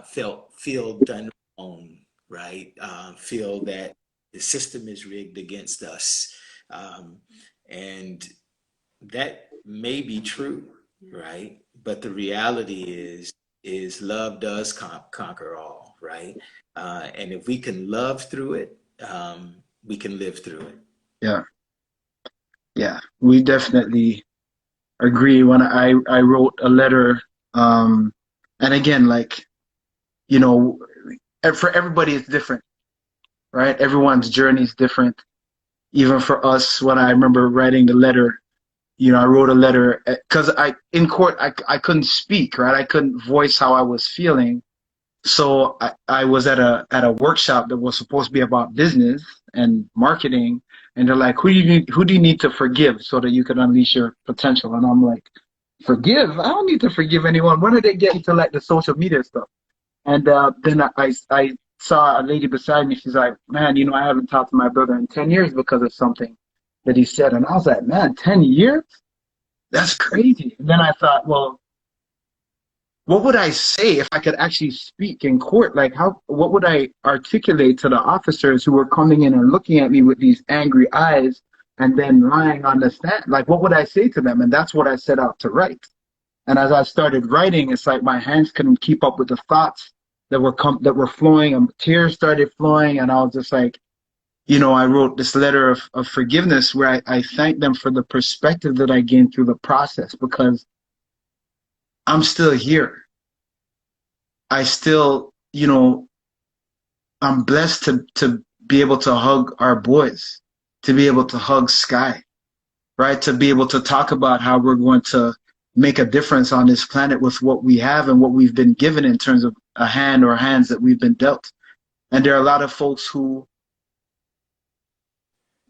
Speaker 2: feel done wrong, right? Feel that the system is rigged against us. And that may be true, right? But the reality is love does conquer all, right? And if we can love through it, we can live through it.
Speaker 3: Yeah, yeah, we definitely agree. When I wrote a letter, and again, like, for everybody it's different, right? Everyone's journey is different. Even for us, when I remember writing the letter, I wrote a letter because in court I couldn't speak, right? I couldn't voice how I was feeling. So I was at a workshop that was supposed to be about business and marketing, and they're like, who do you need to forgive so that you can unleash your potential? And I'm like, forgive? I don't need to forgive anyone. When did they get into like the social media stuff? And then I saw a lady beside me. She's like, man, I haven't talked to my brother in 10 years because of something that he said. And I was like, man, 10 years? That's crazy. And then I thought, well, what would I say if I could actually speak in court? Like, what would I articulate to the officers who were coming in and looking at me with these angry eyes and then lying on the stand? Like, what would I say to them? And that's what I set out to write. And as I started writing, it's like my hands couldn't keep up with the thoughts that were flowing, and tears started flowing. And I was just like, I wrote this letter of forgiveness where I thanked them for the perspective that I gained through the process, because I'm still here. I still, I'm blessed to be able to hug our boys, to be able to hug Skye, right? To be able to talk about how we're going to make a difference on this planet with what we have and what we've been given in terms of a hand or hands that we've been dealt. And there are a lot of folks who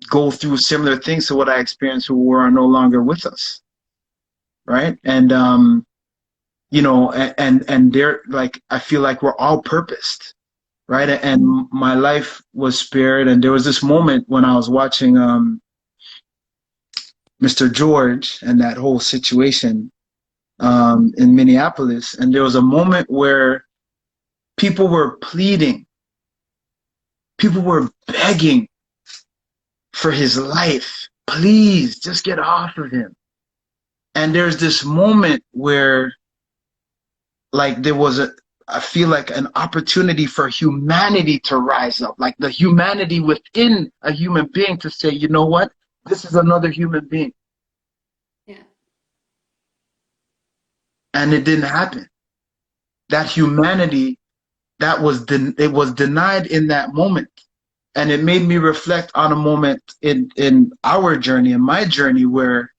Speaker 3: go through similar things to what I experienced who are no longer with us, right? And and they're like, I feel like we're all purposed, right? And my life was spared. And there was this moment when I was watching Mr. George and that whole situation in Minneapolis, and there was a moment where people were pleading, people were begging for his life. Please, just get off of him. And there's this moment where, like, there was I feel like an opportunity for humanity to rise up, like the humanity within a human being to say, you know what? This is another human being.
Speaker 1: Yeah.
Speaker 3: And it didn't happen. That humanity, it was denied in that moment. And it made me reflect on a moment in our journey, in my journey, where,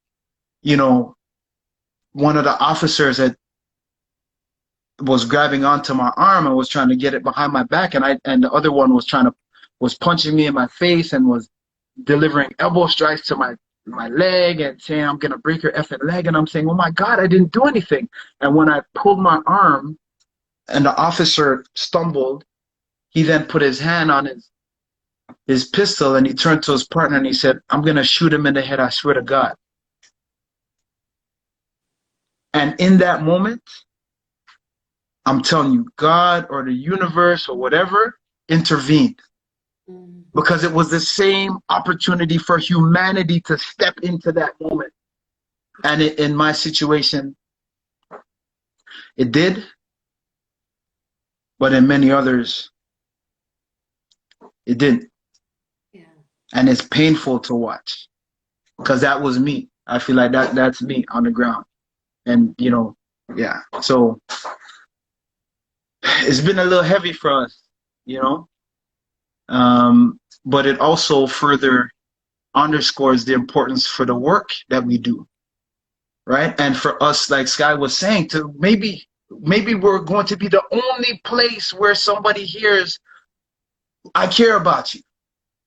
Speaker 3: one of the officers had was grabbing onto my arm and was trying to get it behind my back, and the other one was punching me in my face and was delivering elbow strikes to my leg and saying, I'm gonna break your effing leg. And I'm saying, oh my God, I didn't do anything. And when I pulled my arm and the officer stumbled, he then put his hand on his pistol and he turned to his partner and he said, I'm gonna shoot him in the head, I swear to God. And in that moment, I'm telling you, God or the universe or whatever intervened. Because it was the same opportunity for humanity to step into that moment. And in my situation, it did. But in many others, it didn't.
Speaker 1: Yeah.
Speaker 3: And it's painful to watch. Because that was me. I feel like that's me on the ground. And, you know, yeah. So it's been a little heavy for us, you know. But it also further underscores the importance for the work that we do, right? And for us, like Skye was saying, to maybe we're going to be the only place where somebody hears, I care about you.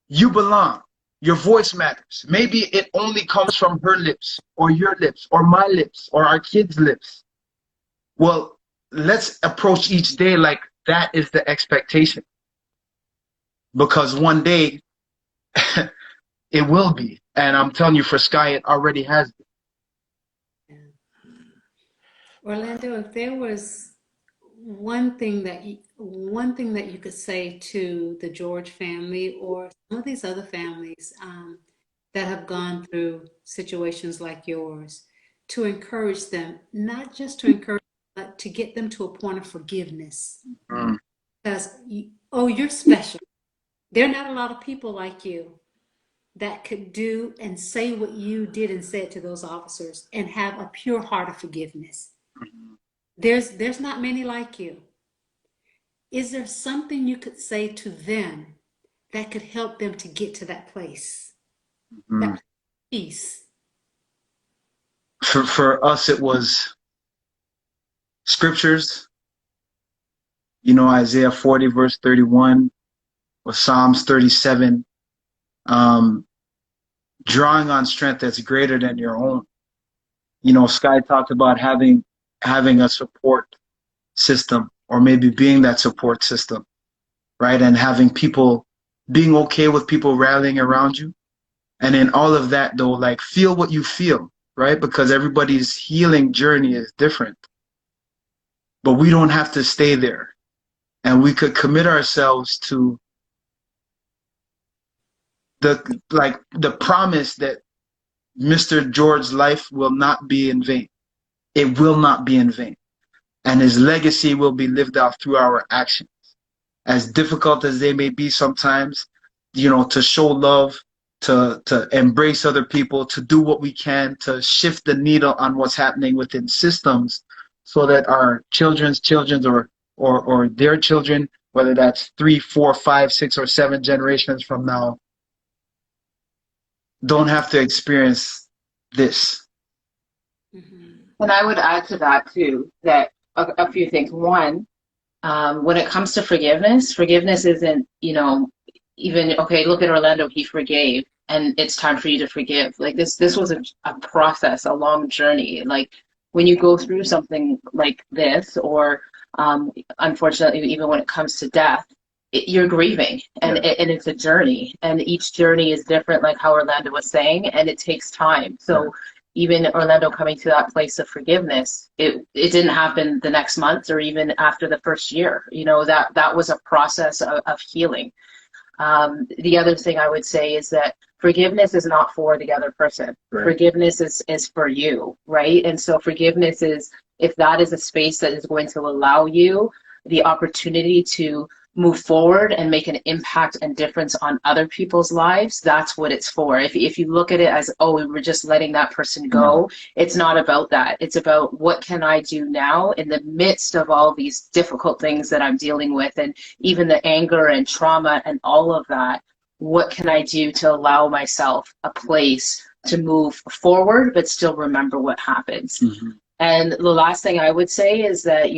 Speaker 3: You belong. Your voice matters. Maybe it only comes from her lips or your lips or my lips or our kids' lips. Well, let's approach each day like that is the expectation. Because one day it will be. And I'm telling you, for Skye, it already has been.
Speaker 1: Orlando, if there was one thing that you could say to the George family or some of these other families that have gone through situations like yours, to encourage them, not just to encourage them, but to get them to a point of forgiveness. Because, you're special. There are not a lot of people like you that could do and say what you did and said to those officers and have a pure heart of forgiveness. There's not many like you. Is there something you could say to them that could help them to get to that place? That peace.
Speaker 3: For us, it was scriptures, you know, Isaiah 40 verse 31 or Psalms 37, drawing on strength that's greater than your own. You know, Skye talked about having a support system, or maybe being that support system, right? And having people, being okay with people rallying around you. And in all of that, though, like, feel what you feel, right? Because everybody's healing journey is different. But we don't have to stay there. And we could commit ourselves to the promise that Mr. George's life will not be in vain. It will not be in vain. And his legacy will be lived out through our actions. As difficult as they may be sometimes, you know, to show love, to embrace other people, to do what we can to shift the needle on what's happening within systems so that our children's children or their children, whether that's 3, 4, 5, 6, or 7 generations from now, don't have to experience this.
Speaker 4: And I would add to that too, that a few things. One, when it comes to forgiveness isn't, you know, even, okay, look at Orlando, he forgave, and it's time for you to forgive. Like this was a process, a long journey. Like when you go through something like this, or unfortunately, even when it comes to death, you're grieving, and it's a journey, and each journey is different, like how Orlando was saying, and it takes time. So even Orlando coming to that place of forgiveness, it didn't happen the next month or even after the first year. You know, that was a process of healing. The other thing I would say is that forgiveness is not for the other person. Right. Forgiveness is for you, right? And so forgiveness is, if that is a space that is going to allow you the opportunity to move forward and make an impact and difference on other people's lives, that's what it's for. If you look at it as, oh, we were just letting that person go, it's not about that. It's about, what can I do now in the midst of all these difficult things that I'm dealing with, and even the anger and trauma and all of that. What can I do to allow myself a place to move forward but still remember what happens? And the last thing I would say is that,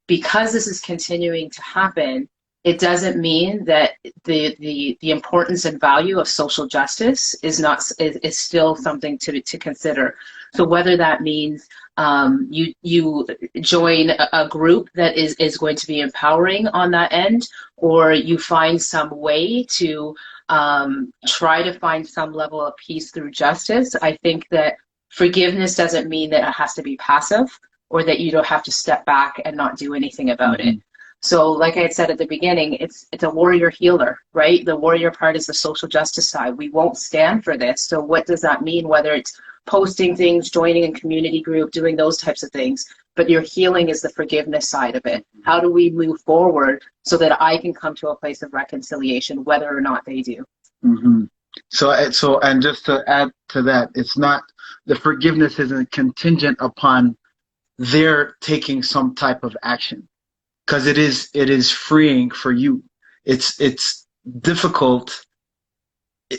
Speaker 4: because this is continuing to happen, it doesn't mean that the importance and value of social justice is still something to consider. So whether that means you join a group that is going to be empowering on that end, or you find some way to try to find some level of peace through justice. I think that forgiveness doesn't mean that it has to be passive or that you don't have to step back and not do anything about it. So like I had said at the beginning, it's a warrior healer, right? The warrior part is the social justice side. We won't stand for this. So what does that mean? Whether it's posting things, joining a community group, doing those types of things, but your healing is the forgiveness side of it. How do we move forward so that I can come to a place of reconciliation, whether or not they do?
Speaker 3: So, and just to add to that, it's not, the forgiveness isn't contingent upon their taking some type of action, because it is freeing for you. It's difficult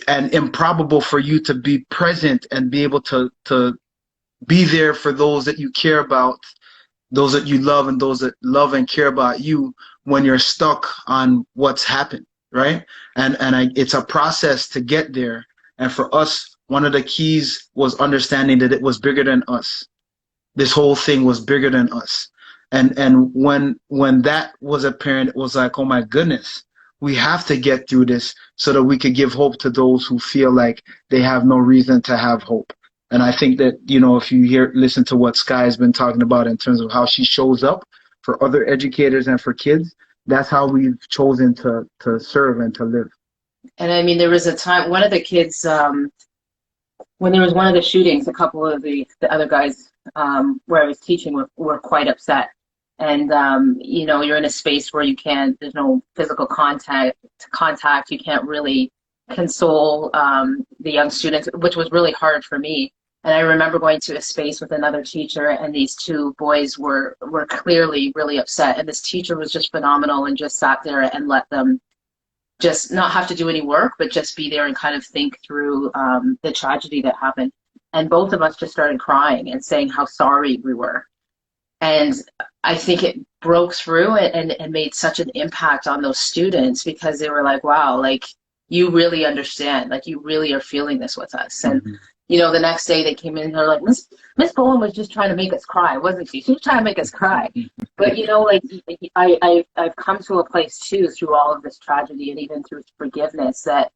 Speaker 3: and improbable for you to be present and be able to be there for those that you care about, those that you love, and those that love and care about you when you're stuck on what's happened, right? It's a process to get there. And for us, one of the keys was understanding that it was bigger than us. This whole thing was bigger than us. And when that was apparent, it was like, oh my goodness, we have to get through this so that we could give hope to those who feel like they have no reason to have hope. And I think that, if you listen to what Skye has been talking about in terms of how she shows up for other educators and for kids, that's how we've chosen to serve and to live.
Speaker 4: And I mean, there was a time, one of the kids, when there was one of the shootings, a couple of the other guys where I was teaching were quite upset. And, you're in a space where there's no physical contact. You can't really console the young students, which was really hard for me. And I remember going to a space with another teacher, and these two boys were clearly really upset. And this teacher was just phenomenal and just sat there and let them just not have to do any work, but just be there and kind of think through the tragedy that happened. And both of us just started crying and saying how sorry we were. And I think it broke through and made such an impact on those students, because they were like, wow, like, you really understand, like, you really are feeling this with us. And the next day they came in and they're like, Miss Bowen was just trying to make us cry, wasn't she? She was trying to make us cry. But I've come to a place too, through all of this tragedy and even through forgiveness, that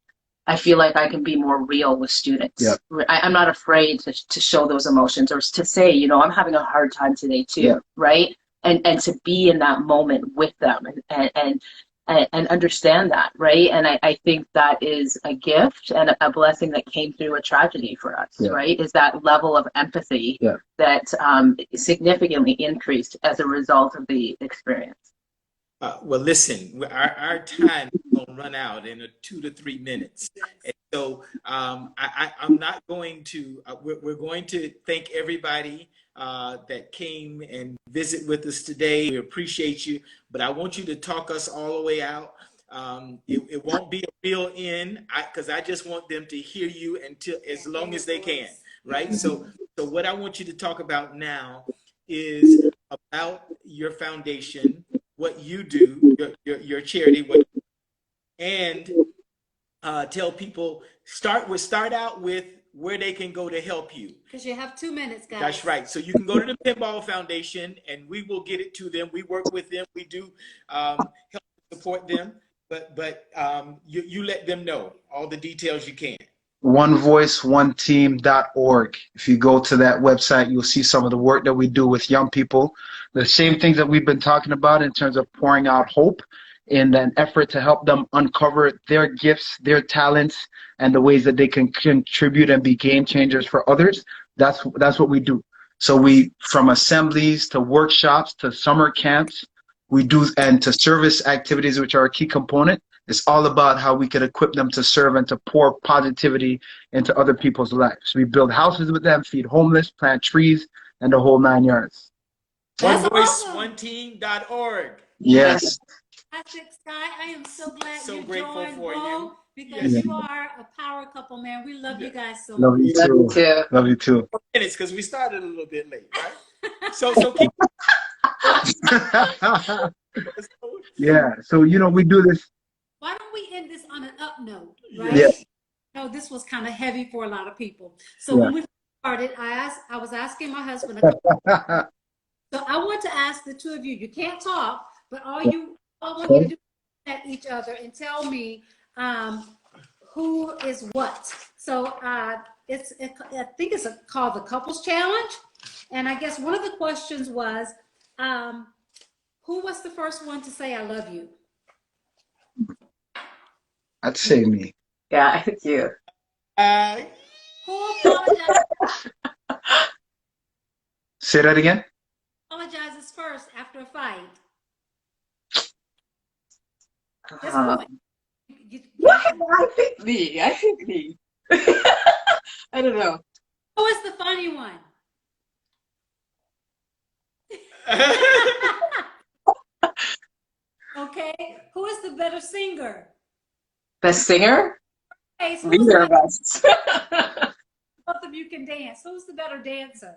Speaker 4: I feel like I can be more real with students. Yep. I'm not afraid to show those emotions, or to say, I'm having a hard time today too, yep. Right? And to be in that moment with them and understand that, right? And I think that is a gift and a blessing that came through a tragedy for us, yeah. Right? Is that level of empathy, yeah. That significantly increased as a result of the experience.
Speaker 2: Well, listen, our time is going to run out in 2 to 3 minutes. And so I'm not going to, we're going to thank everybody that came and visit with us today. We appreciate you, but I want you to talk us all the way out. It won't be a real end, because I just want them to hear you until as long as they can, right? So what I want you to talk about now is about your foundation, what you do, your charity, and tell people, start out with where they can go to help you.
Speaker 1: Because you have 2 minutes, guys.
Speaker 2: That's right. So you can go to the Pinball Foundation, and we will get it to them. We work with them. We do help support them, but you let them know all the details you can.
Speaker 3: onevoiceoneteam.org. If you go to that website, you'll see some of the work that we do with young people. The same things that we've been talking about in terms of pouring out hope in an effort to help them uncover their gifts, their talents, and the ways that they can contribute and be game changers for others. That's what we do. So we, from assemblies to workshops to summer camps, we do, and to service activities, which are a key component. It's all about how we can equip them to serve and to pour positivity into other people's lives. We build houses with them, feed homeless, plant trees, and the whole 9 yards.
Speaker 2: Onevoiceoneteam.org.
Speaker 3: Yes.
Speaker 1: Fantastic, Skye. I am so glad
Speaker 2: so
Speaker 1: you
Speaker 2: grateful
Speaker 1: joined
Speaker 2: for
Speaker 1: Bo,
Speaker 2: you,
Speaker 1: because
Speaker 2: yes.
Speaker 1: you are a power couple, man. We love you guys so
Speaker 3: Love
Speaker 1: much.
Speaker 3: you too. Love you too.
Speaker 2: Minutes, because we started a little bit late, right? So keep.
Speaker 3: Yeah. So we do this.
Speaker 1: Why don't we end this on an up note,
Speaker 3: Yeah.
Speaker 1: right? No, this was kind of heavy for a lot of people. So
Speaker 3: Yeah.
Speaker 1: when we started, I was asking my husband a couple. So I want to ask the two of you. You can't talk, but all I want you to do is look at each other and tell me who is what. So I think it's called the couples challenge, and I guess one of the questions was, who was the first one to say I love you?
Speaker 3: I'd say me.
Speaker 4: Yeah, it's you.
Speaker 1: Who apologizes
Speaker 3: Say that again.
Speaker 1: first after a fight? Just
Speaker 4: Uh,
Speaker 1: point.
Speaker 4: I think me. I think me. I don't know.
Speaker 1: Who is the funny one? Okay. Who is the better singer?
Speaker 4: Best singer?
Speaker 1: Okay, so
Speaker 4: Neither of us.
Speaker 1: both of you can dance. Who's the better dancer?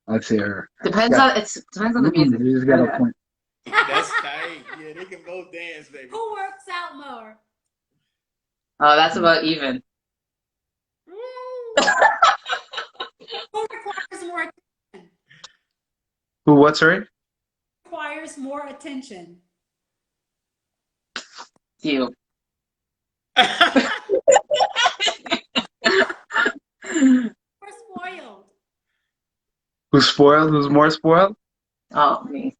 Speaker 3: I'd say her.
Speaker 4: Depends on the music.
Speaker 3: You just got a point.
Speaker 2: That's tight. Yeah, they can both dance, baby.
Speaker 1: Who works out more?
Speaker 4: Oh, that's about even.
Speaker 1: Who requires more attention?
Speaker 3: Who? What? Sorry.
Speaker 1: Requires more attention.
Speaker 4: You.
Speaker 1: We're spoiled.
Speaker 3: Who's spoiled? Who's more spoiled?
Speaker 4: Oh, me.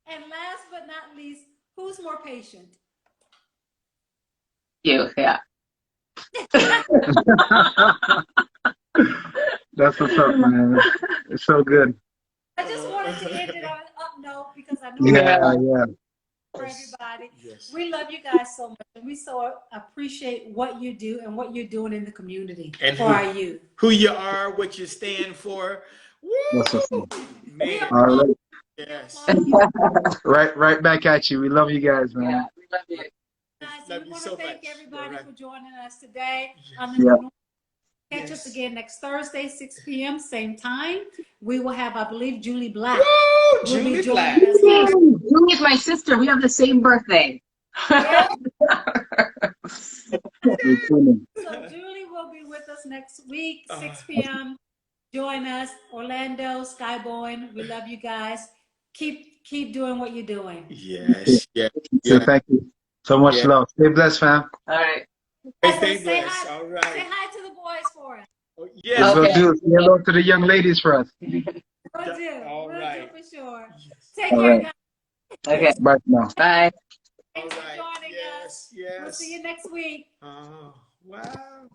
Speaker 1: And last but not least, who's more patient?
Speaker 4: You, yeah.
Speaker 3: That's what's up, man. It's so good.
Speaker 1: I just wanted to end it on an up note because I know
Speaker 3: Yeah.
Speaker 1: for everybody.
Speaker 2: Yes.
Speaker 1: We love you guys so much, and we so appreciate what you do and what you're doing in the community
Speaker 2: And
Speaker 1: for our youth.
Speaker 2: Who you are, what you stand for.
Speaker 3: That's what's up.
Speaker 2: Man.
Speaker 3: All right.
Speaker 2: Yes.
Speaker 3: Right back at you. We love you guys, man.
Speaker 4: Yeah, we love you.
Speaker 1: Guys,
Speaker 2: Love
Speaker 1: we
Speaker 2: you
Speaker 1: want
Speaker 2: so
Speaker 1: to thank
Speaker 2: much.
Speaker 1: everybody
Speaker 2: All right.
Speaker 1: for joining us today.
Speaker 3: Yeah.
Speaker 1: Catch us
Speaker 2: Yes.
Speaker 1: again next Thursday, 6 p.m., same time. We will have, I believe, Julie Black.
Speaker 2: Woo!
Speaker 1: will be
Speaker 2: Julie
Speaker 1: joining
Speaker 2: Black.
Speaker 1: us.
Speaker 4: Julie's my sister. We have the same birthday.
Speaker 1: Yeah.
Speaker 3: You're tuning.
Speaker 1: So Julie will be with us next week, 6 p.m. Join us, Orlando, Skye Bowen. We love you guys. Keep doing what you're doing.
Speaker 2: Yes. Yeah.
Speaker 3: So
Speaker 2: Yeah.
Speaker 3: thank you. So much
Speaker 2: Yeah.
Speaker 3: love. Stay blessed, fam.
Speaker 4: All right.
Speaker 2: Stay
Speaker 1: Say
Speaker 2: blessed.
Speaker 1: hi,
Speaker 2: All
Speaker 1: say
Speaker 2: right.
Speaker 1: hi to the boys for us.
Speaker 2: Oh,
Speaker 3: We
Speaker 2: yes.
Speaker 3: will
Speaker 4: Okay.
Speaker 3: do. Say hello to the young ladies for us.
Speaker 1: We'll do.
Speaker 2: All
Speaker 1: We'll
Speaker 2: right.
Speaker 1: do for sure.
Speaker 2: Yes.
Speaker 1: Take
Speaker 3: All
Speaker 1: care,
Speaker 3: right.
Speaker 1: guys.
Speaker 4: Okay.
Speaker 3: Bye for now.
Speaker 4: Bye.
Speaker 2: All
Speaker 1: Thanks for
Speaker 2: right.
Speaker 1: joining us.
Speaker 2: Yes.
Speaker 1: We'll see you next week.
Speaker 2: Oh, wow.